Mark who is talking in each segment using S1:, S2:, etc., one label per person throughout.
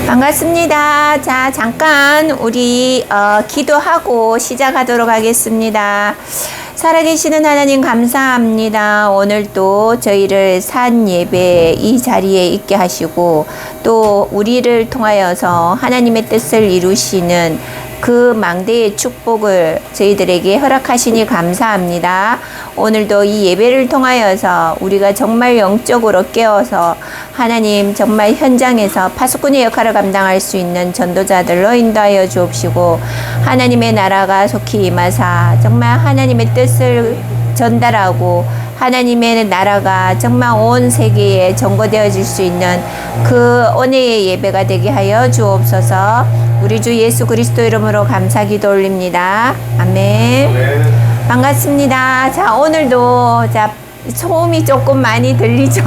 S1: 반갑습니다. 자, 잠깐 우리 기도하고 시작하도록 하겠습니다. 살아계시는 하나님 감사합니다. 오늘도 저희를 산 예배 이 자리에 있게 하시고 또 우리를 통하여서 하나님의 뜻을 이루시는 그 망대의 축복을 저희들에게 허락하시니 감사합니다. 오늘도 이 예배를 통하여서 우리가 정말 영적으로 깨어서 하나님 정말 현장에서 파수꾼의 역할을 감당할 수 있는 전도자들로 인도하여 주옵시고 하나님의 나라가 속히 임하사 정말 하나님의 뜻을 전달하고 하나님의 나라가 정말 온 세계에 전거되어질 수 있는 그 은혜의 예배가 되게 하여 주옵소서. 우리 주 예수 그리스도 이름으로 감사 기도 올립니다. 아멘. 반갑습니다. 자, 오늘도 소음이 조금 많이 들리죠.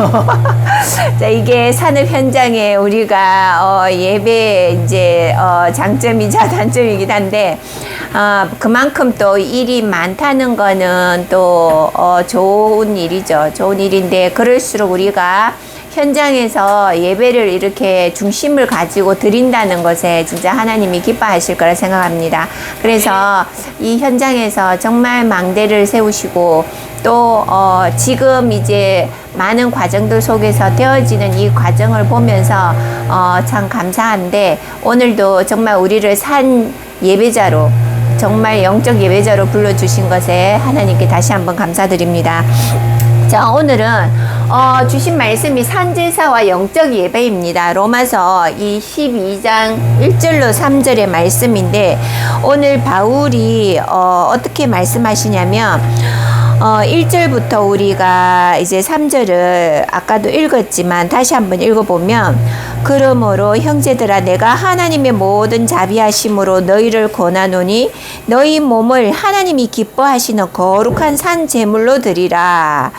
S1: 자, 이게 산업 현장에 우리가 예배 이제 장점이자 단점이긴 한데 그만큼 또 일이 많다는 거는 또 좋은 일이죠. 좋은 일인데 그럴수록 우리가 현장에서 예배를 이렇게 중심을 가지고 드린다는 것에 진짜 하나님이 기뻐하실 거라 생각합니다. 그래서 이 현장에서 정말 망대를 세우시고 또 지금 이제 많은 과정들 속에서 되어지는 이 과정을 보면서 참 감사한데 오늘도 정말 우리를 산 예배자로 정말 영적 예배자로 불러주신 것에 하나님께 다시 한번 감사드립니다. 자, 오늘은 주신 말씀이 산제사와 영적 예배입니다. 로마서 이 12장 1절로 3절의 말씀인데 오늘 바울이 어떻게 말씀하시냐면 1절부터 우리가 이제 3절을 아까도 읽었지만 다시 한번 읽어보면 그러므로 형제들아 내가 하나님의 모든 자비하심으로 너희를 권하노니 너희 몸을 하나님이 기뻐하시는 거룩한 산 제물로 드리라.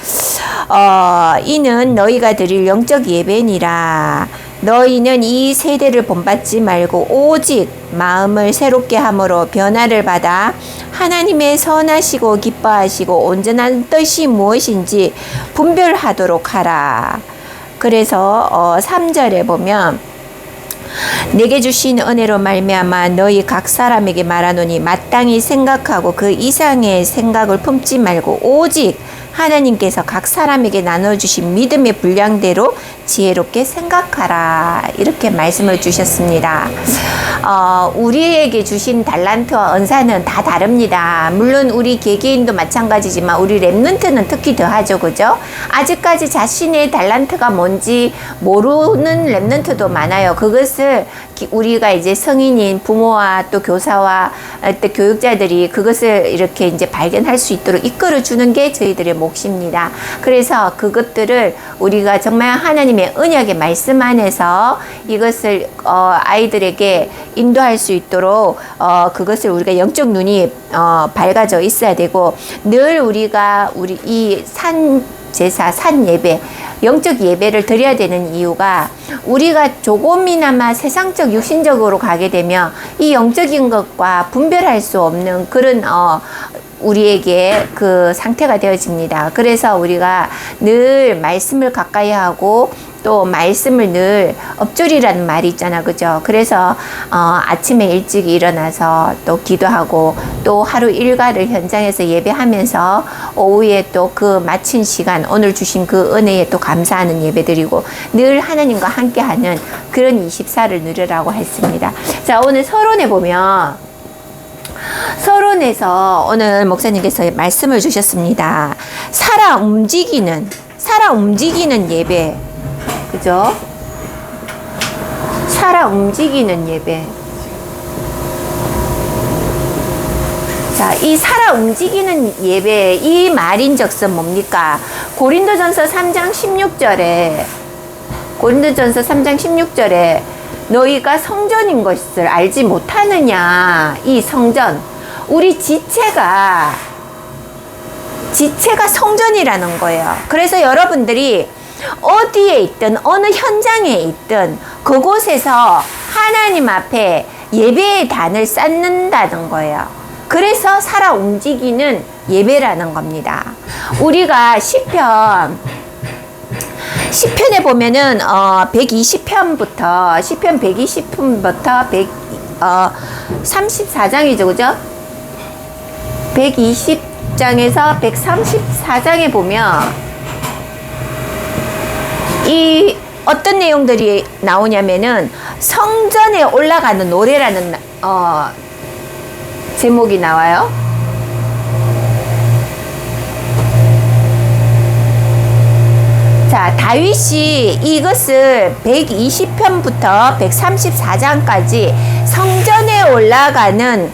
S1: 이는 너희가 드릴 영적 예배니라. 너희는 이 세대를 본받지 말고 오직 마음을 새롭게 함으로 변화를 받아 하나님의 선하시고 기뻐하시고 온전한 뜻이 무엇인지 분별하도록 하라. 그래서 3절에 보면 내게 주신 은혜로 말미암아 너희 각 사람에게 말하노니 마땅히 생각하고 그 이상의 생각을 품지 말고 오직 하나님께서 각 사람에게 나눠주신 믿음의 분량대로 지혜롭게 생각하라. 이렇게 말씀을 주셨습니다. 우리에게 주신 달란트와 은사는 다 다릅니다. 물론 우리 개개인도 마찬가지지만 우리 랩런트는 특히 더하죠. 그죠? 아직까지 자신의 달란트가 뭔지 모르는 랩런트도 많아요. 그것을 우리가 이제 성인인 부모와 또 교사와 또 교육자들이 그것을 이렇게 이제 발견할 수 있도록 이끌어 주는 게 저희들의 몫입니다. 그래서 그것들을 우리가 정말 하나님의 언약의 말씀 안에서 이것을 아이들에게 인도할 수 있도록 그것을 우리가 영적 눈이 밝아져 있어야 되고 늘 우리가 우리 이 산 제사, 산 예배, 영적 예배를 드려야 되는 이유가 우리가 조금이나마 세상적 육신적으로 가게 되면 이 영적인 것과 분별할 수 없는 그런 우리에게 그 상태가 되어집니다. 그래서 우리가 늘 말씀을 가까이 하고 또 말씀을 늘 엎줄이라는 말이 있잖아. 그죠? 그래서 아침에 일찍 일어나서 또 기도하고 또 하루 일과를 현장에서 예배하면서 오후에 또 그 마친 시간 오늘 주신 그 은혜에 또 감사하는 예배드리고 늘 하나님과 함께하는 그런 24를 누리라고 했습니다. 자, 오늘 서론에 보면 서론에서 오늘 목사님께서 말씀을 주셨습니다. 살아 움직이는 예배. 그죠? 살아 움직이는 예배. 자, 이 살아 움직이는 예배, 이 말인즉슨 뭡니까? 고린도전서 3장 16절에 너희가 성전인 것을 알지 못하느냐. 이 성전, 우리 지체가 성전이라는 거예요. 그래서 여러분들이 어디에 있든 어느 현장에 있든 그곳에서 하나님 앞에 예배의 단을 쌓는다는 거예요. 그래서 살아 움직이는 예배라는 겁니다. 우리가 시편 시편에 보면은 120편부터 시편 120편부터 34장이죠, 그죠? 120장에서 134장에 보면 이 어떤 내용들이 나오냐면은 성전에 올라가는 노래라는 제목이 나와요. 자, 다윗이 이것을 120편부터 134장까지 성전에 올라가는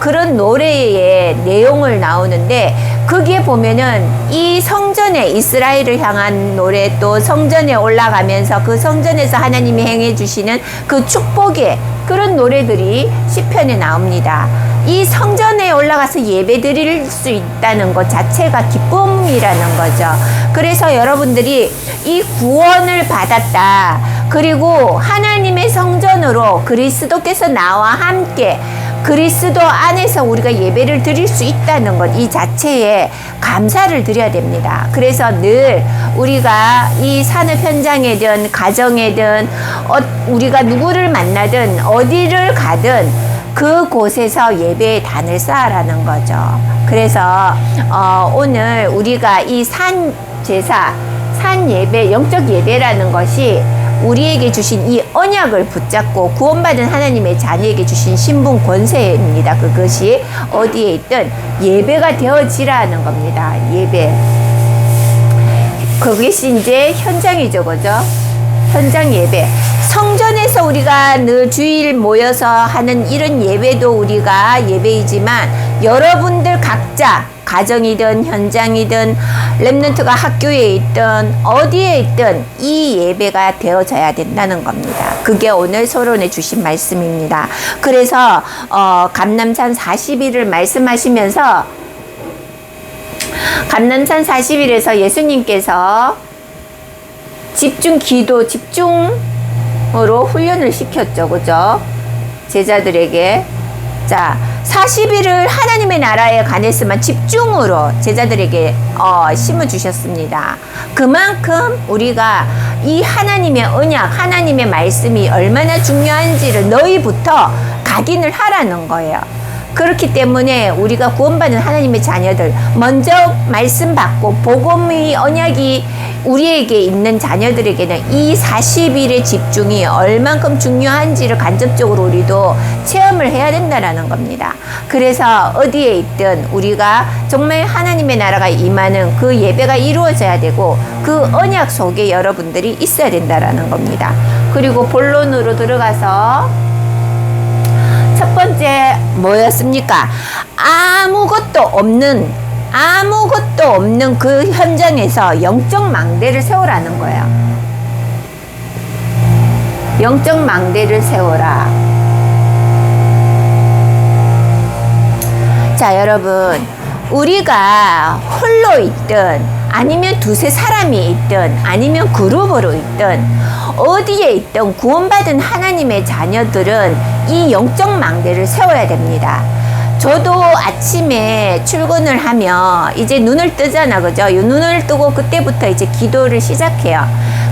S1: 그런 노래의 내용을 나오는데, 거기에 보면은 이 성전에 이스라엘을 향한 노래, 또 성전에 올라가면서 그 성전에서 하나님이 행해 주시는 그 축복의 그런 노래들이 시편에 나옵니다. 이 성전에 올라가서 예배 드릴 수 있다는 것 자체가 기쁨이라는 거죠. 그래서 여러분들이 이 구원을 받았다, 그리고 하나님의 성전으로 그리스도께서 나와 함께 그리스도 안에서 우리가 예배를 드릴 수 있다는 것, 이 자체에 감사를 드려야 됩니다. 그래서 늘 우리가 이 산업 현장이든 가정이든 우리가 누구를 만나든 어디를 가든 그곳에서 예배의 단을 쌓아라는 거죠. 그래서 오늘 우리가 이 산 제사, 산 예배, 영적 예배라는 것이 우리에게 주신 이 언약을 붙잡고 구원받은 하나님의 자녀에게 주신 신분 권세입니다. 그것이 어디에 있든 예배가 되어지라는 겁니다. 예배. 그것이 이제 현장이죠, 그죠? 현장 예배. 성전에서 우리가 늘 주일 모여서 하는 이런 예배도 우리가 예배이지만, 여러분들 각자 가정이든 현장이든 렘넌트가 학교에 있든 어디에 있든 이 예배가 되어져야 된다는 겁니다. 그게 오늘 서론에 주신 말씀입니다. 그래서 감람산 40일을 말씀하시면서 감람산 40일에서 예수님께서 집중 기도, 집중으로 훈련을 시켰죠, 그죠? 제자들에게. 자, 40일을 하나님의 나라에 관해서만 집중으로 제자들에게 심어주셨습니다. 그만큼 우리가 이 하나님의 언약, 하나님의 말씀이 얼마나 중요한지를 너희부터 각인을 하라는 거예요. 그렇기 때문에 우리가 구원받은 하나님의 자녀들, 먼저 말씀 받고 복음의 언약이 우리에게 있는 자녀들에게는 이 40일의 집중이 얼만큼 중요한지를 간접적으로 우리도 체험을 해야 된다는 겁니다. 그래서 어디에 있든 우리가 정말 하나님의 나라가 임하는 그 예배가 이루어져야 되고, 그 언약 속에 여러분들이 있어야 된다는 겁니다. 그리고 본론으로 들어가서 첫 번째 뭐였습니까? 아무것도 없는 그 현장에서 영적 망대를 세우라는 거예요. 영적 망대를 세워라. 자, 여러분, 우리가 홀로 있든 아니면 두세 사람이 있든 아니면 그룹으로 있든 어디에 있든 구원받은 하나님의 자녀들은 이 영적 망대를 세워야 됩니다. 저도 아침에 출근을 하면 이제 눈을 뜨잖아, 그죠? 눈을 뜨고 그때부터 이제 기도를 시작해요.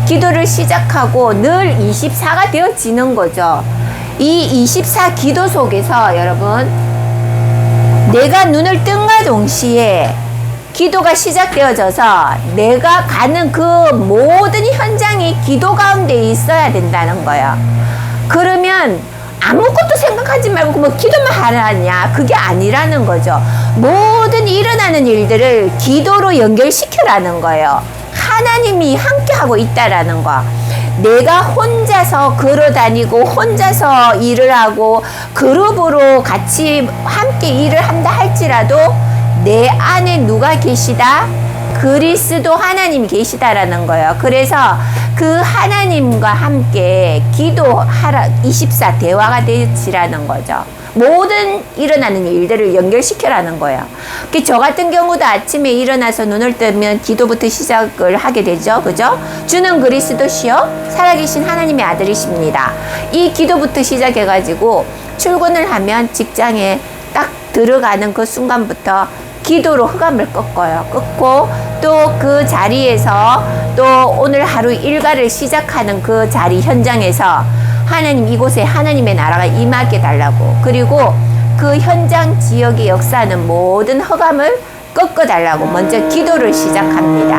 S1: 기도를 시작하고 늘 24가 되어지는 거죠. 이 24 기도 속에서 여러분, 내가 눈을 뜬과 동시에 기도가 시작되어져서 내가 가는 그 모든 현장이 기도 가운데 있어야 된다는 거예요. 그러면 아무것도 생각하지 말고 뭐 기도만 하라냐, 그게 아니라는 거죠. 모든 일어나는 일들을 기도로 연결시켜라는 거예요. 하나님이 함께하고 있다라는 거. 내가 혼자서 걸어다니고 혼자서 일을 하고 그룹으로 같이 함께 일을 한다 할지라도 내 안에 누가 계시다? 그리스도 하나님이 계시다라는 거예요. 그래서 그 하나님과 함께 기도하라, 24 대화가 되시라는 거죠. 모든 일어나는 일들을 연결시켜라는 거예요. 저 같은 경우도 아침에 일어나서 눈을 뜨면 기도부터 시작을 하게 되죠. 그죠? 주는 그리스도시요 살아계신 하나님의 아들이십니다. 이 기도부터 시작해가지고 출근을 하면 직장에 딱 들어가는 그 순간부터 기도로 흑암을 꺾어요. 꺾고 또 그 자리에서 또 오늘 하루 일과를 시작하는 그 자리 현장에서 하나님 이곳에 하나님의 나라가 임하게 달라고, 그리고 그 현장 지역의 역사는 모든 허감을 꺾어달라고 먼저 기도를 시작합니다.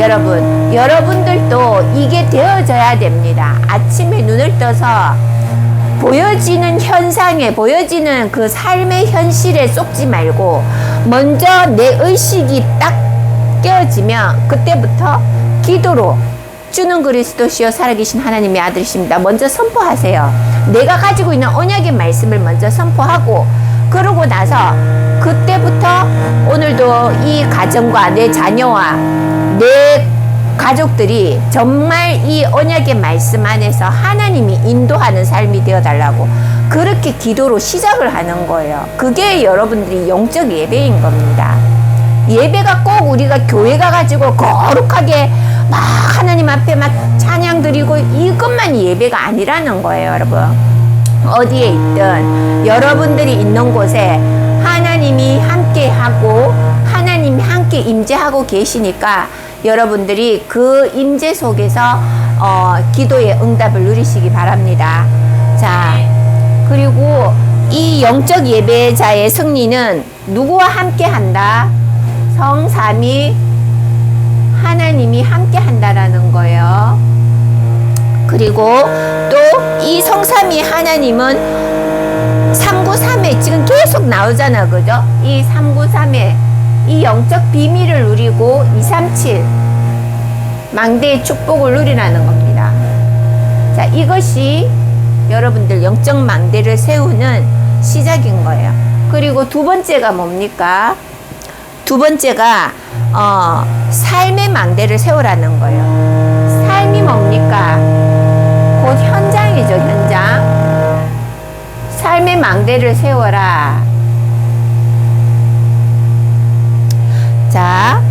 S1: 여러분, 여러분들도 이게 되어져야 됩니다. 아침에 눈을 떠서 보여지는 현상에, 보여지는 그 삶의 현실에 쏙지 말고 먼저 내 의식이 딱 깨어지면 그때부터 기도로 주는 그리스도시요 살아계신 하나님의 아들이십니다. 먼저 선포하세요. 내가 가지고 있는 언약의 말씀을 먼저 선포하고, 그러고 나서 그때부터 오늘도 이 가정과 내 자녀와 내 가족들이 정말 이 언약의 말씀 안에서 하나님이 인도하는 삶이 되어달라고 그렇게 기도로 시작을 하는 거예요. 그게 여러분들이 영적 예배인 겁니다. 예배가 꼭 우리가 교회 가가지고 거룩하게 막 하나님 앞에 막 찬양 드리고 이것만 예배가 아니라는 거예요, 여러분. 어디에 있든 여러분들이 있는 곳에 하나님이 함께하고 하나님이 함께 임재하고 계시니까 여러분들이 그 임재 속에서 기도의 응답을 누리시기 바랍니다. 자, 그리고 이 영적 예배자의 승리는 누구와 함께 한다? 성삼위 하나님이 함께 한다라는 거예요. 그리고 또 이 성삼위 하나님은 393에 지금 계속 나오잖아, 그죠? 이 393에 이 영적 비밀을 누리고 237 망대의 축복을 누리라는 겁니다. 자, 이것이 여러분들 영적 망대를 세우는 시작인 거예요. 그리고 두 번째가 뭡니까? 두 번째가 삶의 망대를 세우라는 거예요. 삶이 뭡니까? 곧 현장이죠, 현장. 삶의 망대를 세워라. 자,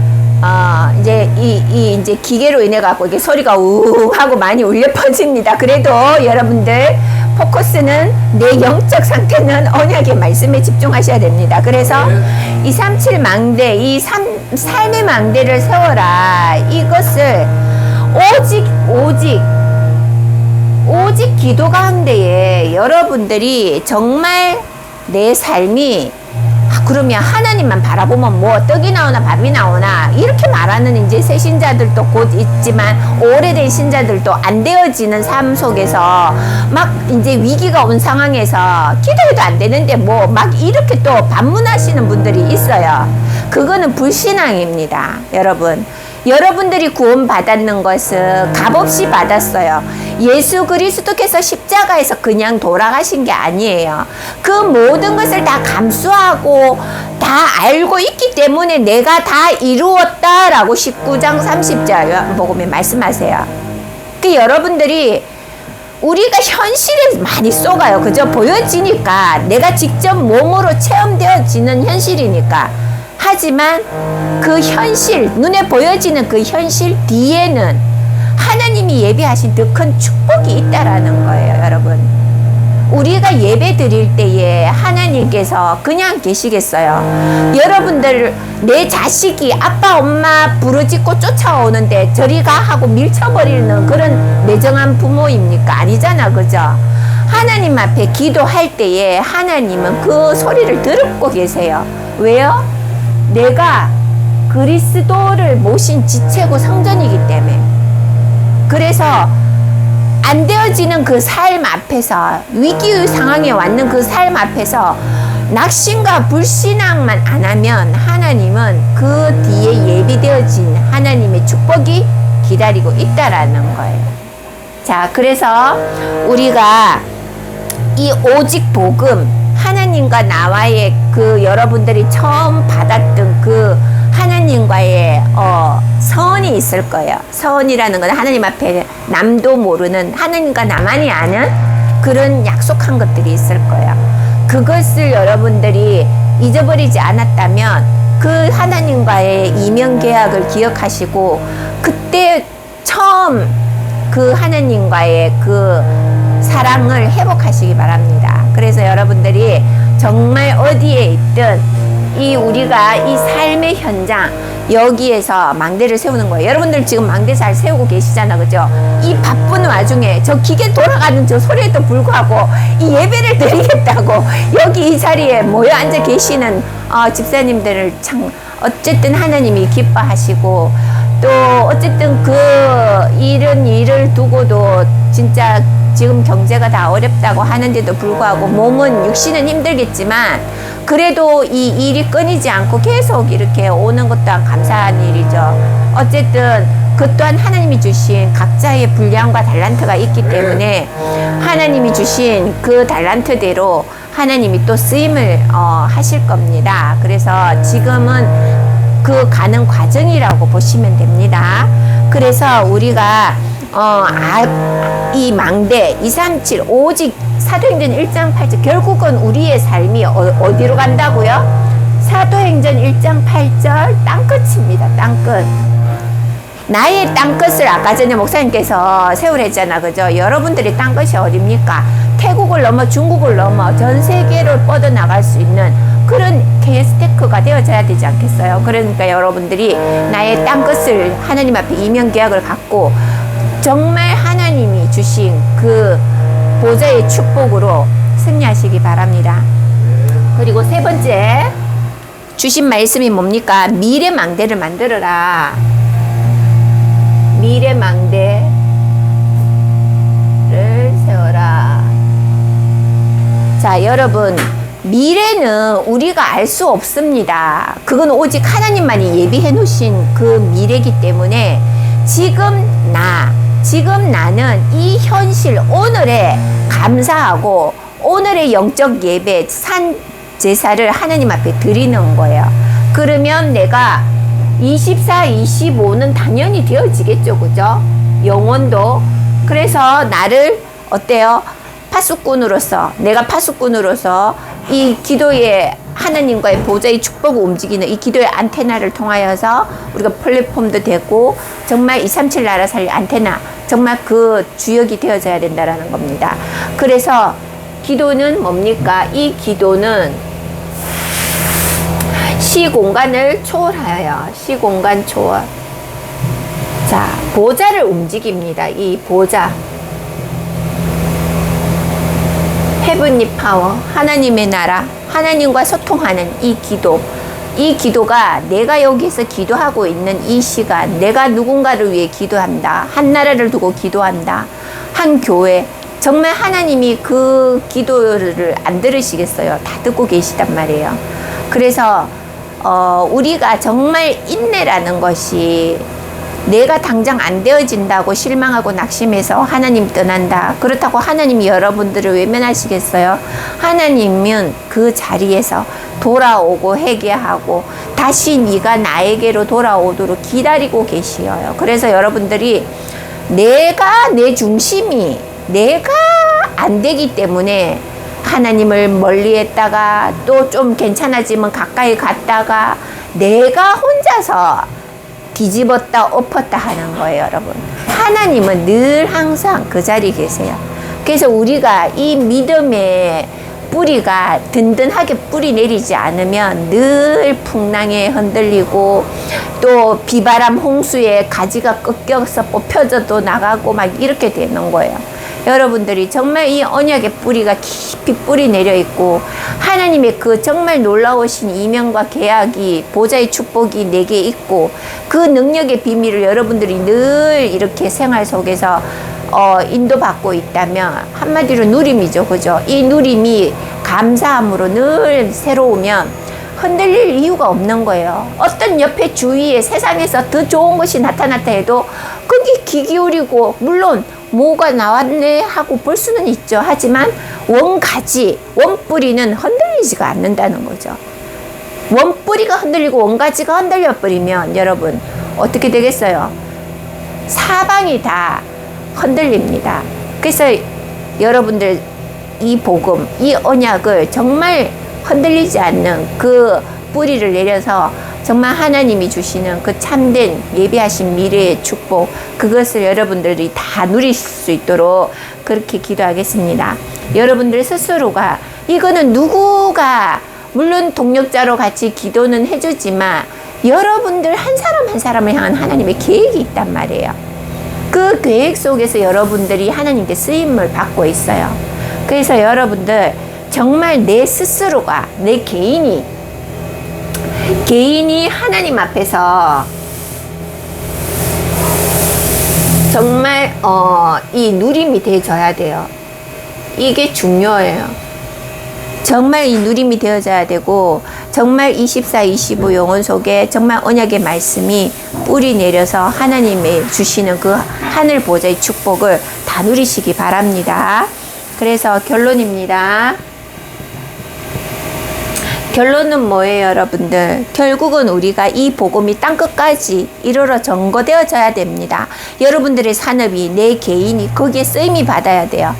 S1: 이제 이제 기계로 인해 갖고 이게 소리가 우웅 하고 많이 울려 퍼집니다. 그래도 여러분들 포커스는 내 영적 상태는 언약의 말씀에 집중하셔야 됩니다. 그래서 237 망대, 이 삶의 망대를 세워라. 이것을 오직 기도 가운데에 여러분들이 정말 내 삶이 그러면 하나님만 바라보면 뭐 떡이 나오나 밥이 나오나 이렇게 말하는 이제 새 신자들도 곧 있지만 오래된 신자들도 안 되어지는 삶 속에서 막 이제 위기가 온 상황에서 기도해도 안 되는데 뭐 막 이렇게 또 반문하시는 분들이 있어요. 그거는 불신앙입니다, 여러분. 여러분들이 구원받았는 것은 값없이 받았어요. 예수 그리스도께서 십자가에서 그냥 돌아가신 게 아니에요. 그 모든 것을 다 감수하고 다 알고 있기 때문에 내가 다 이루었다라고 19장 30절 복음에 말씀하세요. 그 여러분들이 우리가 현실에 많이 속아요. 그죠? 보여지니까 내가 직접 몸으로 체험되어지는 현실이니까. 하지만 그 현실, 눈에 보여지는 그 현실 뒤에는 하나님이 예배하신 더 큰 축복이 있다라는 거예요, 여러분. 우리가 예배 드릴 때에 하나님께서 그냥 계시겠어요? 여러분들, 내 자식이 아빠, 엄마 부르짖고 쫓아오는데 저리 가 하고 밀쳐버리는 그런 매정한 부모입니까? 아니잖아, 그죠? 하나님 앞에 기도할 때에 하나님은 그 소리를 듣고 계세요. 왜요? 내가 그리스도를 모신 지체고 성전이기 때문에. 그래서 안 되어지는 그 삶 앞에서, 위기의 상황에 왔는 그 삶 앞에서 낙심과 불신앙만 안 하면 하나님은 그 뒤에 예비되어진 하나님의 축복이 기다리고 있다라는 거예요. 자, 그래서 우리가 이 오직 복음, 하나님과 나와의 그 여러분들이 처음 받았던 그 하나님과의 선이 있을 거예요. 선이라는 건 하나님 앞에 남도 모르는, 하나님과 나만이 아는 그런 약속한 것들이 있을 거예요. 그것을 여러분들이 잊어버리지 않았다면 그 하나님과의 이면 계약을 기억하시고 그때 처음 그 하나님과의 그 사랑을 회복하시기 바랍니다. 그래서 여러분들이 정말 어디에 있든 이 우리가 이 삶의 현장, 여기에서 망대를 세우는 거예요. 여러분들 지금 망대 잘 세우고 계시잖아, 그죠? 이 바쁜 와중에 저 기계 돌아가는 저 소리에도 불구하고 이 예배를 드리겠다고 여기 이 자리에 모여 앉아 계시는 집사님들을 참 어쨌든 하나님이 기뻐하시고, 또 어쨌든 그 일을 두고도 진짜 지금 경제가 다 어렵다고 하는데도 불구하고 몸은 육신은 힘들겠지만 그래도 이 일이 끊이지 않고 계속 이렇게 오는 것도 감사한 일이죠. 어쨌든 그 또한 하나님이 주신 각자의 분량과 달란트가 있기 때문에 하나님이 주신 그 달란트대로 하나님이 또 쓰임을 하실 겁니다. 그래서 지금은 그 가는 과정이라고 보시면 됩니다. 그래서 우리가 이 망대 237 오직 사도행전 1장 8절 결국은 우리의 삶이 어디로 간다고요? 사도행전 1장 8절 땅끝입니다. 땅끝. 나의 땅끝을 아까 전에 목사님께서 세우랬잖아, 그죠? 여러분들의 땅끝이 어딥니까? 태국을 넘어 중국을 넘어 전 세계로 뻗어나갈 수 있는 그런 케이스테크가 되어져야 되지 않겠어요? 그러니까 여러분들이 나의 땅끝을 하나님 앞에 이면계약을 갖고 정말 하나님이 주신 그 보좌의 축복으로 승리하시기 바랍니다. 그리고 세 번째 주신 말씀이 뭡니까? 미래 망대를 만들어라. 미래 망대를 세워라. 자, 여러분, 미래는 우리가 알 수 없습니다. 그건 오직 하나님만이 예비해 놓으신 그 미래이기 때문에 지금 나는 이 현실 오늘에 감사하고 오늘의 영적 예배 산 제사를 하나님 앞에 드리는 거예요. 그러면 내가 24, 25는 당연히 되어지겠죠, 그죠? 영혼도. 그래서 나를 어때요? 내가 파수꾼으로서 이 기도의 하나님과의 보좌의 축복을 움직이는 이 기도의 안테나를 통하여서 우리가 플랫폼도 되고 정말 237 나라 살 안테나 정말 그 주역이 되어져야 된다라는 겁니다. 그래서 기도는 뭡니까? 이 기도는 시공간을 초월하여 시공간 초월. 자, 보좌를 움직입니다. 이 보좌. 헤븐리 파워, 하나님의 나라, 하나님과 소통하는 이 기도. 이 기도가 내가 여기서 기도하고 있는 이 시간, 내가 누군가를 위해 기도한다. 한 나라를 두고 기도한다. 한 교회. 정말 하나님이 그 기도를 안 들으시겠어요? 다 듣고 계시단 말이에요. 그래서 우리가 정말 인내라는 것이 내가 당장 안 되어진다고 실망하고 낙심해서 하나님 떠난다. 그렇다고 하나님이 여러분들을 외면하시겠어요? 하나님은 그 자리에서 돌아오고 회개하고 다시 네가 나에게로 돌아오도록 기다리고 계시어요. 그래서 여러분들이 내 중심이 내가 안 되기 때문에 하나님을 멀리 했다가 또 좀 괜찮아지면 가까이 갔다가 내가 혼자서 뒤집었다 엎었다 하는 거예요, 여러분. 하나님은 늘 항상 그 자리에 계세요. 그래서 우리가 이 믿음의 뿌리가 든든하게 뿌리 내리지 않으면 늘 풍랑에 흔들리고 또 비바람 홍수에 가지가 꺾여서 뽑혀져도 나가고 막 이렇게 되는 거예요. 여러분들이 정말 이 언약의 뿌리가 깊이 뿌리 내려 있고 하나님의 그 정말 놀라우신 이명과 계약이 보좌의 축복이 내게 있고 그 능력의 비밀을 여러분들이 늘 이렇게 생활 속에서 인도받고 있다면 한마디로 누림이죠, 그죠? 이 누림이 감사함으로 늘 새로우면 흔들릴 이유가 없는 거예요. 어떤 옆에 주위에 세상에서 더 좋은 것이 나타났다 해도 거기 귀 기울이고 물론 뭐가 나왔네 하고 볼 수는 있죠. 하지만 원가지, 원뿌리는 흔들리지가 않는다는 거죠. 원뿌리가 흔들리고 원가지가 흔들려 버리면 여러분 어떻게 되겠어요? 사방이 다 흔들립니다. 그래서 여러분들 이 복음, 이 언약을 정말 흔들리지 않는 그 뿌리를 내려서 정말 하나님이 주시는 그 참된 예비하신 미래의 축복, 그것을 여러분들이 다 누릴 수 있도록 그렇게 기도하겠습니다. 여러분들 스스로가 이거는 누구가 물론 동력자로 같이 기도는 해주지만 여러분들 한 사람 한 사람을 향한 하나님의 계획이 있단 말이에요. 그 계획 속에서 여러분들이 하나님께 쓰임을 받고 있어요. 그래서 여러분들 정말 내 스스로가, 내 개인이 하나님 앞에서 정말 이 누림이 되어져야 돼요. 이게 중요해요. 정말 이 누림이 되어져야 되고, 정말 24, 25 영혼 속에 정말 언약의 말씀이 뿌리 내려서 하나님이 주시는 그 하늘 보좌의 축복을 다 누리시기 바랍니다. 그래서 결론입니다. 결론은 뭐예요, 여러분들? 결국은 우리가 이 복음이 땅끝까지 이르러 전거되어져야 됩니다. 여러분들의 산업이, 내 개인이 거기에 쓰임이 받아야 돼요.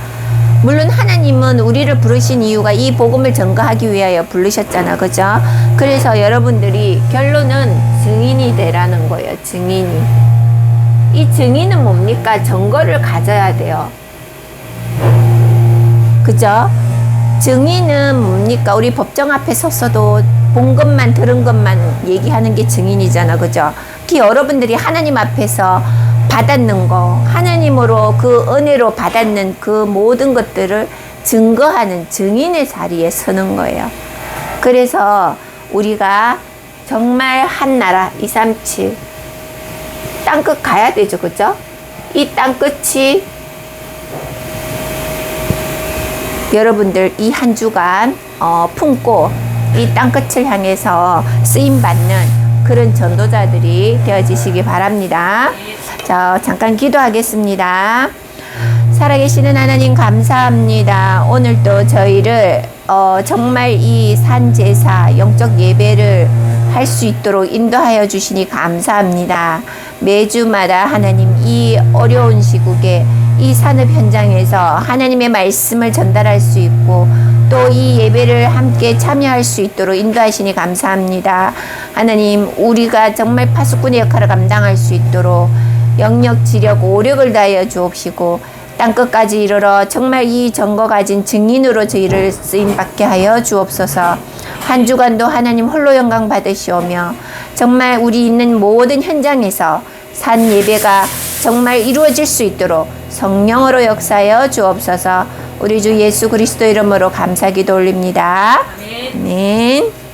S1: 물론 하나님은 우리를 부르신 이유가 이 복음을 전거하기 위하여 부르셨잖아, 그죠? 그래서 여러분들이 결론은 증인이 되라는 거예요. 증인이. 이 증인은 뭡니까? 전거를 가져야 돼요. 그죠? 증인은 뭡니까? 우리 법정 앞에 섰어도 본 것만 들은 것만 얘기하는 게 증인이잖아, 그죠? 여러분들이 하나님 앞에서 받았는 거, 하나님으로 그 은혜로 받았는 그 모든 것들을 증거하는 증인의 자리에 서는 거예요. 그래서 우리가 정말 한 나라 237 땅끝 가야 되죠, 그죠? 이 땅끝이 여러분들 이 한 주간 품고 이 땅끝을 향해서 쓰임받는 그런 전도자들이 되어지시기 바랍니다. 자, 잠깐 기도하겠습니다. 살아계시는 하나님 감사합니다. 오늘도 저희를 정말 이 산제사 영적 예배를 할 수 있도록 인도하여 주시니 감사합니다. 매주마다 하나님 이 어려운 시국에 이 산업 현장에서 하나님의 말씀을 전달할 수 있고 또 이 예배를 함께 참여할 수 있도록 인도하시니 감사합니다. 하나님, 우리가 정말 파수꾼의 역할을 감당할 수 있도록 영력, 지력, 오력을 다하여 주옵시고 땅끝까지 이르러 정말 이 전거 가진 증인으로 저희를 쓰임받게 하여 주옵소서. 한 주간도 하나님 홀로 영광 받으시오며 정말 우리 있는 모든 현장에서 산 예배가 정말 이루어질 수 있도록 성령으로 역사하여 주옵소서. 우리 주 예수 그리스도 이름으로 감사기도 올립니다. 아멘.